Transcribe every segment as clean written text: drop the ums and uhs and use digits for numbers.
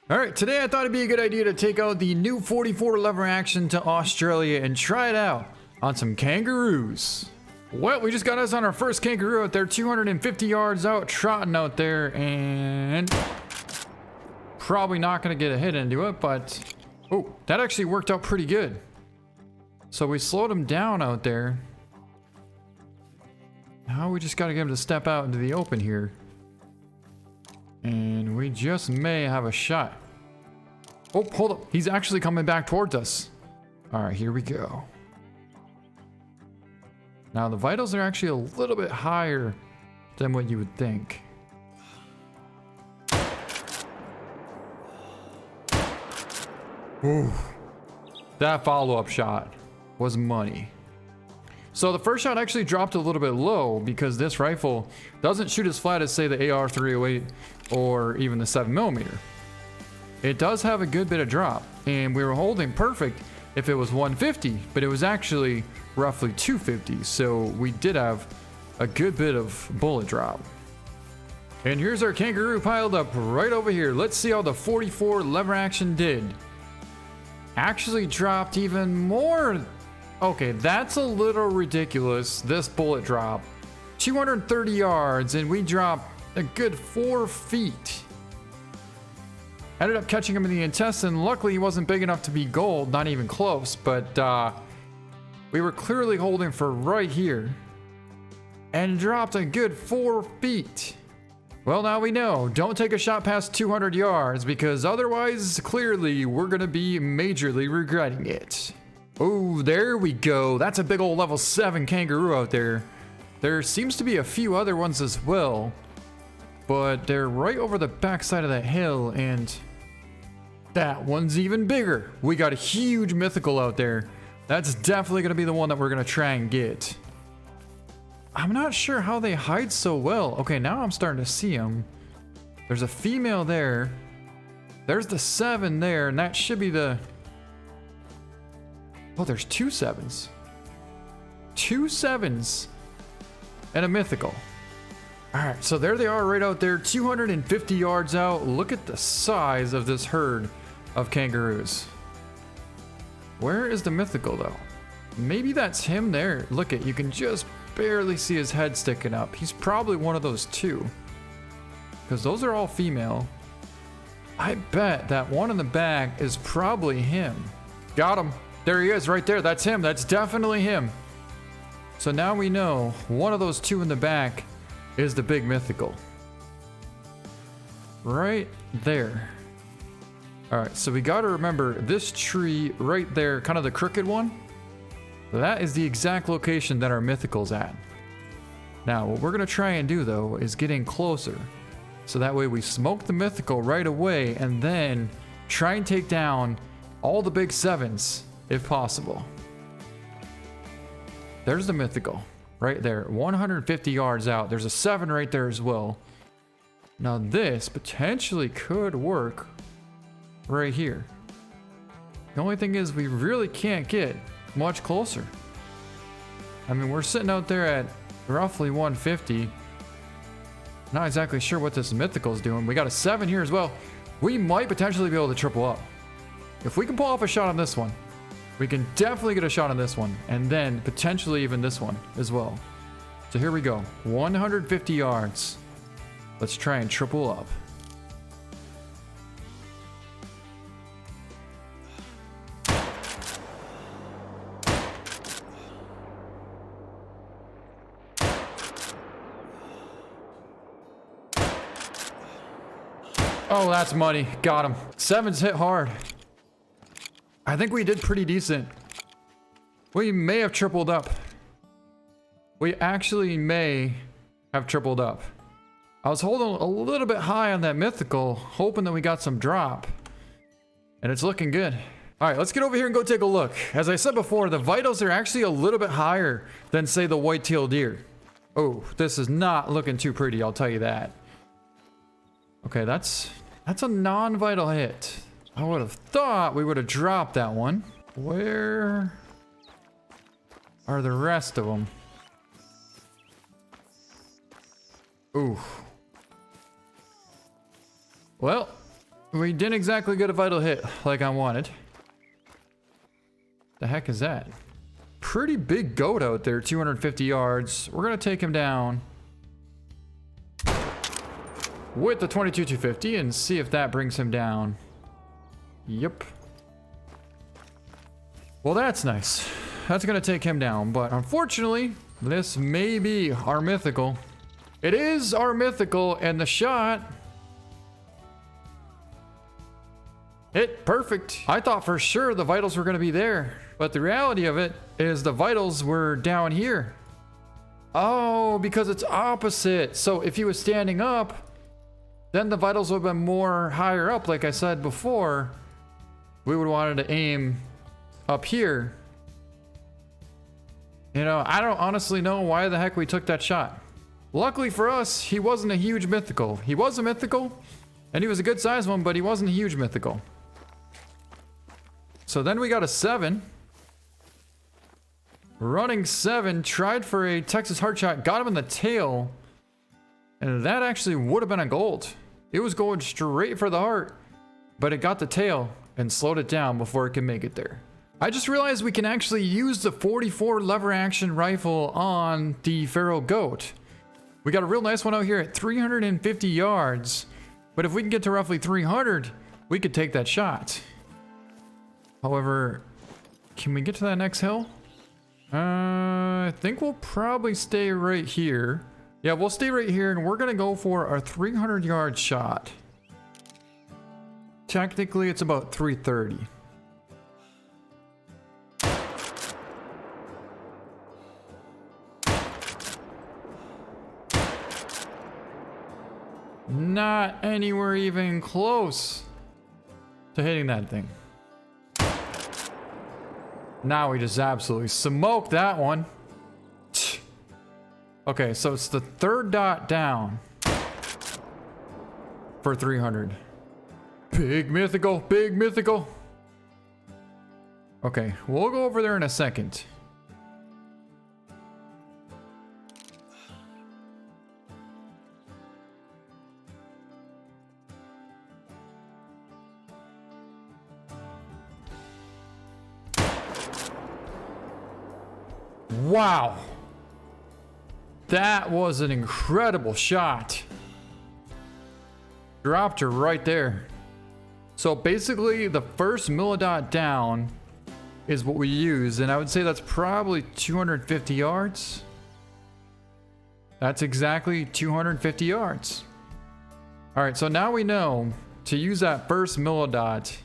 Alright, today I thought it'd be a good idea to take out the new 44 lever action to Australia and try it out on some kangaroos. Well, we just got us on our first kangaroo out there, 250 yards out, trotting out there, and probably not going to get a hit into it, but oh, that actually worked out pretty good. So we slowed him down out there. Now we just got to get him to step out into the open here. And we just may have a shot. Oh, hold up. He's actually coming back towards us. All right, here we go. Now the vitals are actually a little bit higher than what you would think. Ooh. That follow-up shot was money. So the first shot actually dropped a little bit low because this rifle doesn't shoot as flat as, say, the AR-308 or even the 7mm. It does have a good bit of drop, and we were holding perfect if it was 150, but it was actually roughly 250, so we did have a good bit of bullet drop. And here's our kangaroo piled up right over here. Let's see how the 44 lever action did. Actually dropped even more. Okay, that's a little ridiculous, this bullet drop. 230 yards, and we dropped a good 4 feet. Ended up catching him in the intestine. Luckily, he wasn't big enough to be gold, not even close, but we were clearly holding for right here. And dropped a good 4 feet. Well, now we know. Don't take a shot past 200 yards, because otherwise, clearly, we're going to be majorly regretting it. Oh, there we go. That's a big old level 7 kangaroo out there. There seems to be a few other ones as well, but they're right over the backside of that hill, and that one's even bigger. We got a huge mythical out there. That's definitely going to be the one that we're going to try and get. I'm not sure how they hide so well. Okay, now I'm starting to see them. There's a female there. There's the 7 there, and that should be the... Oh, there's 2 7s. 2 7s. And a mythical. Alright, so there they are right out there, 250 yards out. Look at the size of this herd of kangaroos. Where is the mythical though? Maybe that's him there. Look at, you can just barely see his head sticking up. He's probably one of those 2. Because those are all female. I bet that one in the back is probably him. Got him. There he is right there. That's him. That's definitely him. So now we know one of those 2 in the back is the big mythical. Right there. Alright, so we gotta remember this tree right there, kind of the crooked one. That is the exact location that our mythical's at. Now, what we're gonna try and do though is get in closer. So that way we smoke the mythical right away and then try and take down all the big 7s if possible. There's the mythical. Right there, 150 yards out. There's a 7 right there as well. Now this potentially could work right here. The only thing is we really can't get much closer. I mean, we're sitting out there at roughly 150. Not exactly sure what this mythical is doing. We got a 7 here as well. We might potentially be able to triple up. If we can pull off a shot on this one, we can definitely get a shot on this one, and then potentially even this one as well. So here we go, 150 yards. Let's try and triple up. Oh, that's money. Got him. 7's hit hard. I think we did pretty decent. We may have tripled up. We actually may have tripled up. I was holding a little bit high on that mythical, hoping that we got some drop. And it's looking good. Alright, let's get over here and go take a look. As I said before, the vitals are actually a little bit higher than, say, the white-tailed deer. Oh, this is not looking too pretty, I'll tell you that. Okay, that's a non-vital hit. I would have thought we would have dropped that one. Where are the rest of them? Ooh. Well, we didn't exactly get a vital hit like I wanted. The heck is that? Pretty big goat out there, 250 yards. We're gonna take him down with the 22-250 and see if that brings him down. Yep. Well, that's nice. That's gonna take him down, but unfortunately, this may be our mythical. It is our mythical, and the shot hit perfect. I thought for sure the vitals were gonna be there, but the reality of it is the vitals were down here. Oh, because it's opposite. So if he was standing up, then the vitals would have been more higher up, like I said before. We would have wanted to aim up here. You know, I don't honestly know why the heck we took that shot. Luckily for us, he wasn't a huge mythical. He was a mythical, and he was a good sized one, but he wasn't a huge mythical. So then we got a 7. Running 7, tried for a Texas heart shot, got him in the tail, and that actually would have been a gold. It was going straight for the heart, but it got the tail and slowed it down before it could make it there. I just realized we can actually use the 44 lever action rifle on the feral goat. We got a real nice one out here at 350 yards, but if we can get to roughly 300, we could take that shot. However, can we get to that next hill? I think we'll probably stay right here. Yeah, we'll stay right here, and we're gonna go for our 300-yard shot. Technically, it's about 330. Not anywhere even close to hitting that thing. Now we just absolutely smoked that one. Okay, so it's the third dot down for 300. Big mythical, big mythical. Okay, we'll go over there in a second. Wow. That was an incredible shot. Dropped her right there. So basically the first millidot down is what we use, and I would say that's probably 250 yards. That's exactly 250 yards. All right, so now we know to use that first millidot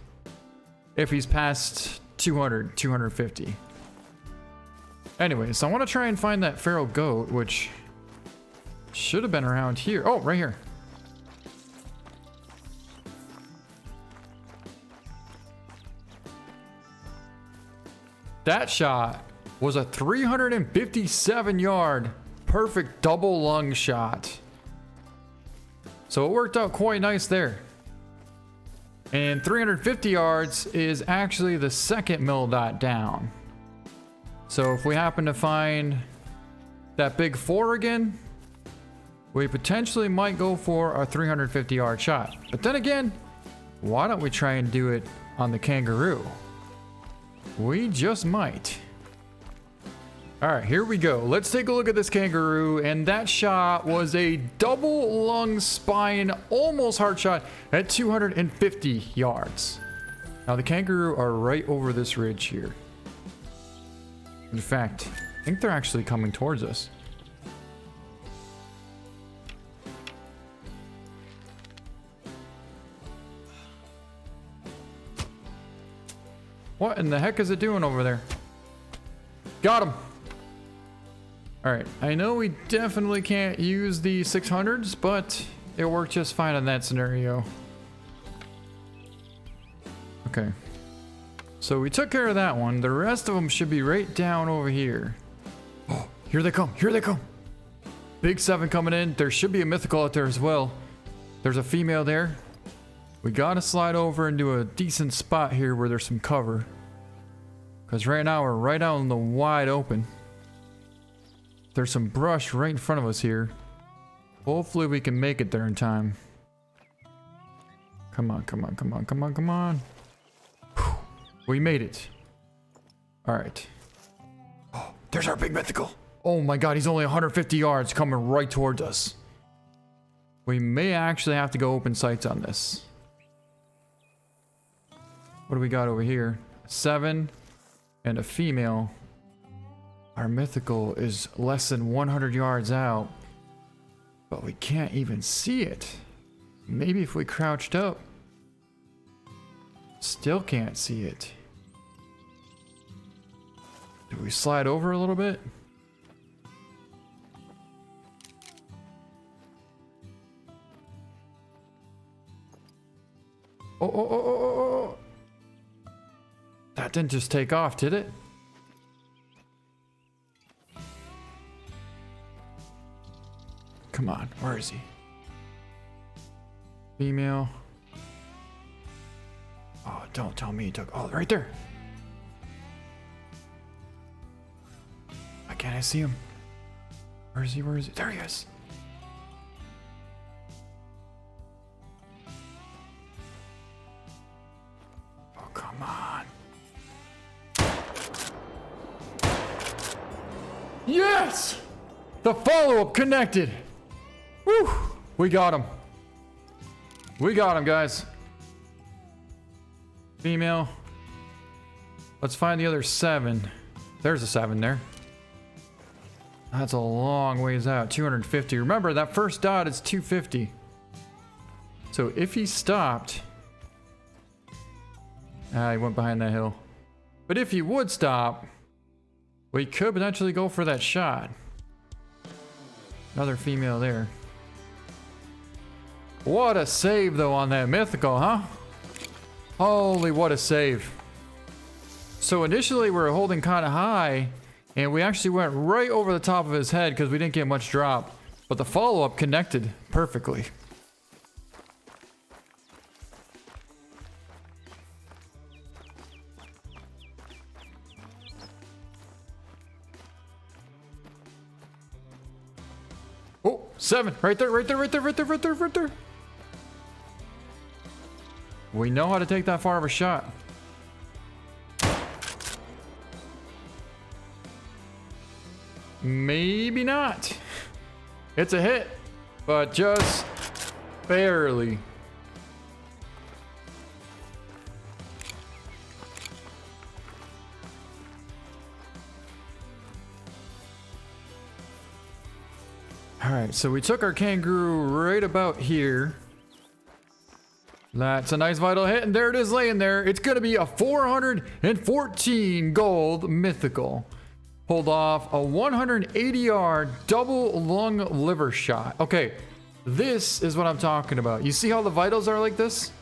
if he's past 200, 250. Anyways, so I want to try and find that feral goat, which should have been around here. Oh, right here. That shot was a 357-yard perfect double lung shot. So it worked out quite nice there. And 350 yards is actually the second mill dot down. So if we happen to find that big 4 again, we potentially might go for a 350-yard shot. But then again, why don't we try and do it on the Kangaroo? We just might. All right, here we go. Let's take a look at this Kangaroo, and that shot was a double lung spine, almost heart shot at 250 yards. Now the Kangaroo are right over this ridge here. In fact, I think they're actually coming towards us. What in the heck is it doing over there? Got him! Alright, I know we definitely can't use the 600s, but it worked just fine in that scenario. Okay. So we took care of that one. The rest of them should be right down over here. Oh, here they come. Here they come. Big 7 coming in. There should be a mythical out there as well. There's a female there. We gotta slide over into a decent spot here where there's some cover. Because right now we're right out in the wide open. There's some brush right in front of us here. Hopefully we can make it there in time. Come on, come on, come on, come on, come on. Whew. We made it. All right. Oh, there's our big mythical. Oh my god, he's only 150 yards coming right towards us. We may actually have to go open sights on this. What do we got over here? 7 and a female. Our mythical is less than 100 yards out, but we can't even see it. Maybe if we crouched up. Still can't see it. Do we slide over a little bit? Oh. That didn't just take off, did it? Come on, where is he? Female. Oh, don't tell me he took... Oh, right there. Why can't I see him? Where is he? Where is he? There he is. Oh, come on. Yes! The follow-up connected. Woo! We got him. We got him, guys. Female. Let's find the other 7. There's a 7 there. That's a long ways out. 250. Remember, that first dot is 250. So if he stopped... he went behind that hill. But if he would stop, we could potentially go for that shot. Another female there. What a save, though, on that mythical, huh? Holy, what a save. So initially we were holding kind of high, and we actually went right over the top of his head because we didn't get much drop. But the follow-up connected perfectly. Oh, 7. Right there, right there, right there, right there, right there, right there. We know how to take that far of a shot. Maybe not. It's a hit, but just barely. All right, so we took our kangaroo right about here. That's a nice vital hit, and there it is laying there. It's going to be a 414 gold mythical. Pulled off a 180-yard double lung liver shot. Okay, this is what I'm talking about. You see how the vitals are like this?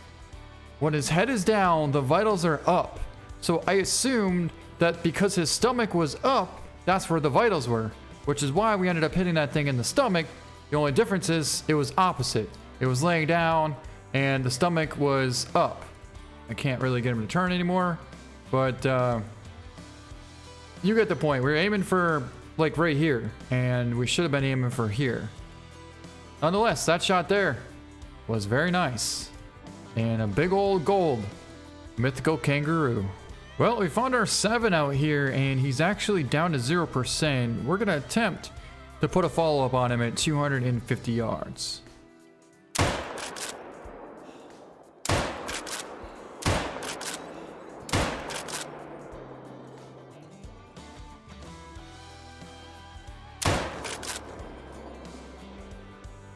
When his head is down, the vitals are up. So I assumed that because his stomach was up, that's where the vitals were, which is why we ended up hitting that thing in the stomach. The only difference is it was opposite. It was laying down, and the stomach was up. I can't really get him to turn anymore, but you get the point. We were aiming for like right here, and we should have been aiming for here. Nonetheless, that shot there was very nice. And a big old gold mythical kangaroo. Well, we found our 7 out here, and he's actually down to 0%. We're gonna attempt to put a follow-up on him at 250 yards.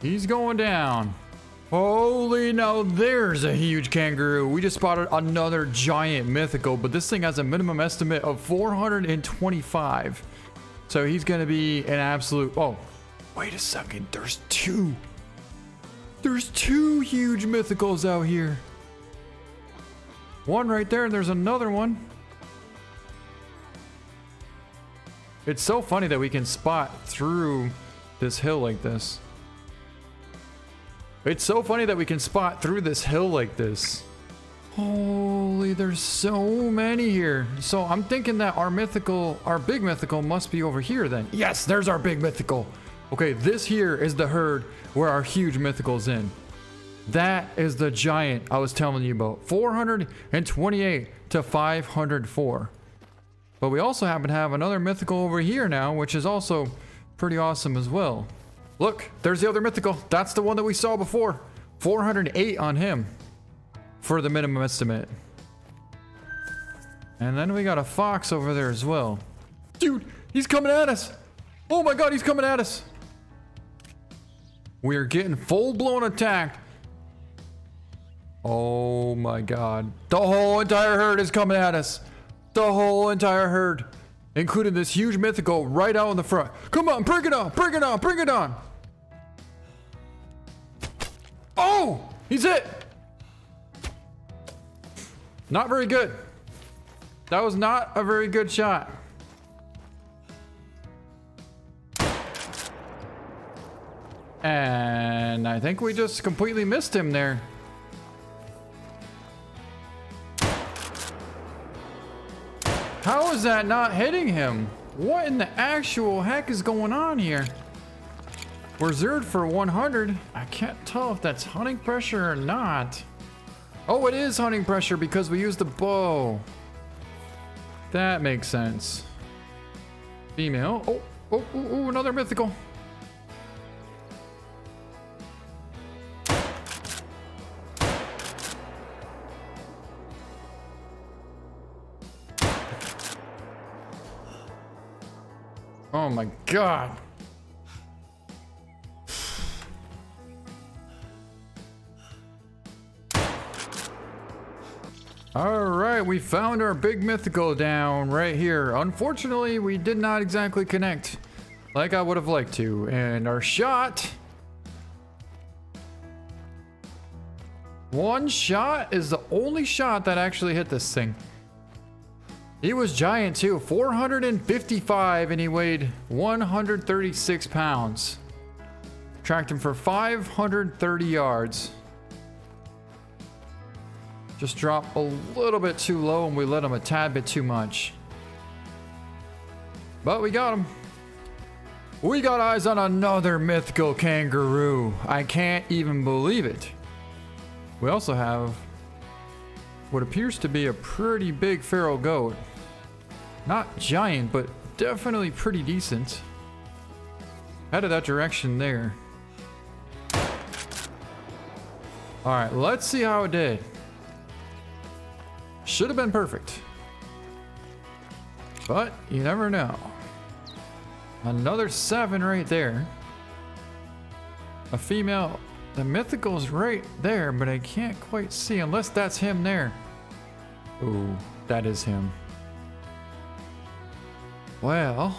He's going down. Holy, now there's a huge kangaroo. We just spotted another giant mythical, but this thing has a minimum estimate of 425. So he's going to be an absolute... Oh, wait a second. There's 2. There's 2 huge mythicals out here. One right there, and there's another one. It's so funny that we can spot through this hill like this. It's so funny that we can spot through this hill like this. Holy, there's so many here. So I'm thinking that our mythical, our big mythical must be over here then. Yes, there's our big mythical. Okay, this here is the herd where our huge mythical's in. That is the giant I was telling you about. 428 to 504. But we also happen to have another mythical over here now, which is also pretty awesome as well. Look, there's the other mythical. That's the one that we saw before. 408 on him for the minimum estimate. And then we got a fox over there as well. Dude, he's coming at us. Oh my god, he's coming at us. We are getting full-blown attacked. Oh my god. The whole entire herd is coming at us. The whole entire herd. Including this huge mythical right out in the front. Come on, bring it on, bring it on, bring it on. Oh, he's hit. Not very good. That was not a very good shot. And I think we just completely missed him there. How is that not hitting him? What in the actual heck is going on here? We're zeroed for 100. I can't tell if that's hunting pressure or not. Oh, it is hunting pressure because we used the bow. That makes sense. Female. Oh, another mythical. Oh my god. All right, we found our big mythical down right here. Unfortunately, we did not exactly connect like I would have liked to. And our shot, one shot is the only shot that actually hit this thing. He was giant too, 455, and he weighed 136 pounds. Tracked him for 530 yards. Just dropped a little bit too low and we let him a tad bit too much. But we got him. We got eyes on another mythical kangaroo. I can't even believe it. We also have what appears to be a pretty big feral goat. Not giant, but definitely pretty decent. Headed that direction there. All right, let's see how it did. Should have been perfect. But you never know. Another 7 right there. A female. The mythical's right there, but I can't quite see unless that's him there. Ooh, that is him. Well,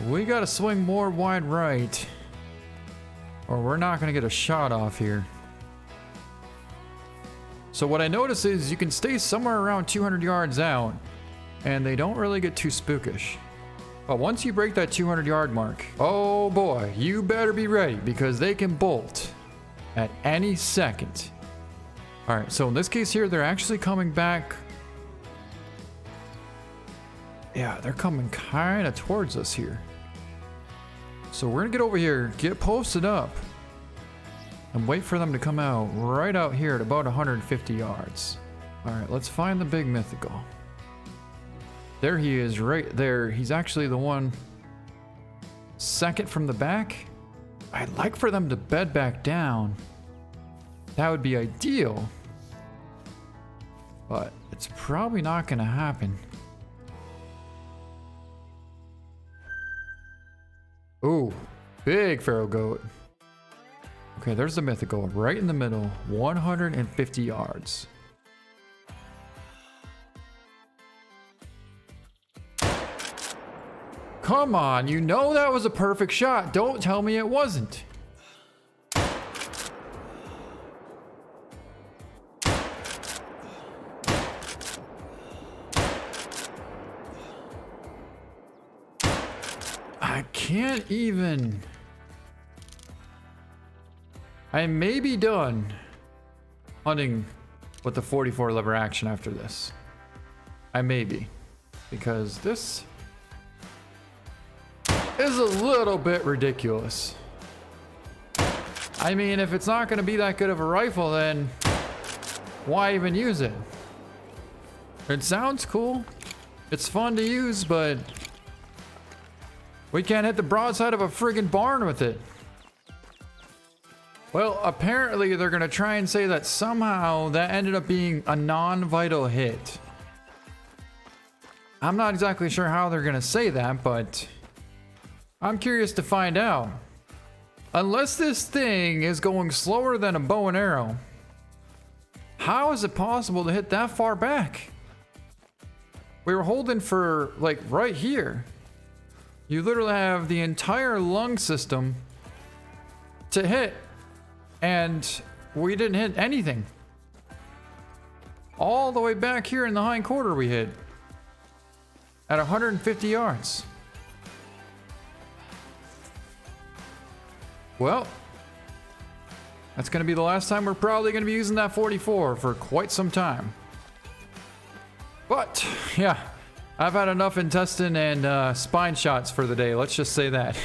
we gotta swing more wide right, or we're not gonna get a shot off here. So what I notice is you can stay somewhere around 200 yards out, and they don't really get too spookish. But once you break that 200 yard mark, oh boy, you better be ready because they can bolt at any second. All right, so in this case here, they're actually coming back. Yeah, they're coming kind of towards us here. So we're gonna get over here, get posted up, and wait for them to come out right out here at about 150 yards. All right, let's find the big mythical. There he is right there. He's actually the one second from the back. I'd like for them to bed back down. That would be ideal. But it's probably not gonna happen. Ooh, big feral goat. Okay, there's the mythical right in the middle, 150 yards. Come on, you know that was a perfect shot. Don't tell me it wasn't. I can't even. I may be done hunting with the 44 lever action after this. I may be, because this is a little bit ridiculous. I mean, if it's not going to be that good of a rifle, then why even use it? It sounds cool. It's fun to use, but we can't hit the broadside of a friggin' barn with it. Well, apparently they're going to try and say that somehow that ended up being a non-vital hit. I'm not exactly sure how they're going to say that, but I'm curious to find out. Unless this thing is going slower than a bow and arrow, how is it possible to hit that far back? We were holding for like right here. You literally have the entire lung system to hit, and we didn't hit anything. All the way back here in the hind quarter we hit at 150 yards. Well, that's going to be the last time we're probably going to be using that 44 for quite some time. But yeah, I've had enough intestine and spine shots for the day. Let's just say that.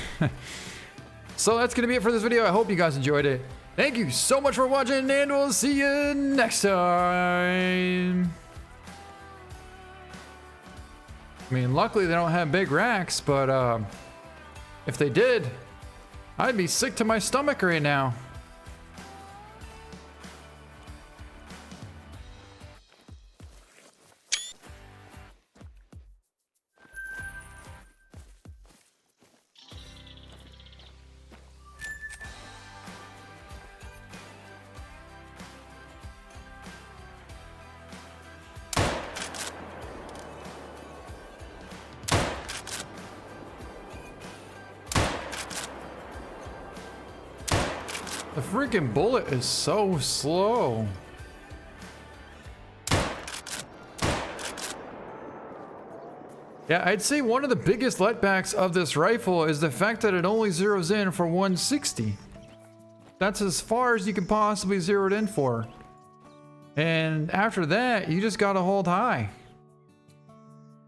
So that's going to be it for this video. I hope you guys enjoyed it. Thank you so much for watching, and we'll see you next time. I mean, luckily they don't have big racks, but if they did, I'd be sick to my stomach right now. The freaking bullet is so slow. Yeah, I'd say one of the biggest letbacks of this rifle is the fact that it only zeroes in for 160. That's as far as you can possibly zero it in for. And after that, you just gotta hold high,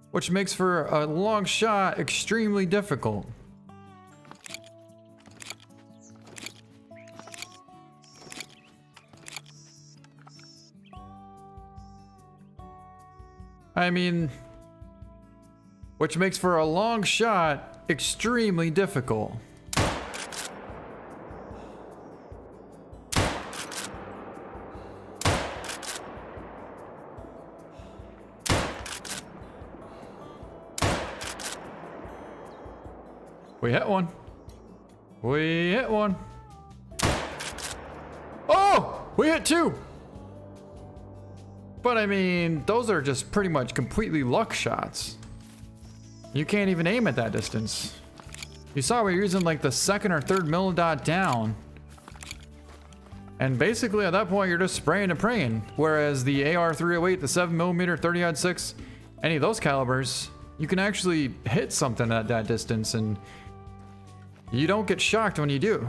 which makes for a long shot extremely difficult. I mean, which makes for a long shot extremely difficult. We hit one. We hit one. Oh, we hit two. But I mean, those are just pretty much completely luck shots. You can't even aim at that distance. You saw we were using like the second or third millidot down. And basically at that point, you're just spraying and praying. Whereas the AR-308, the 7mm, 30-06, any of those calibers, you can actually hit something at that distance and you don't get shocked when you do.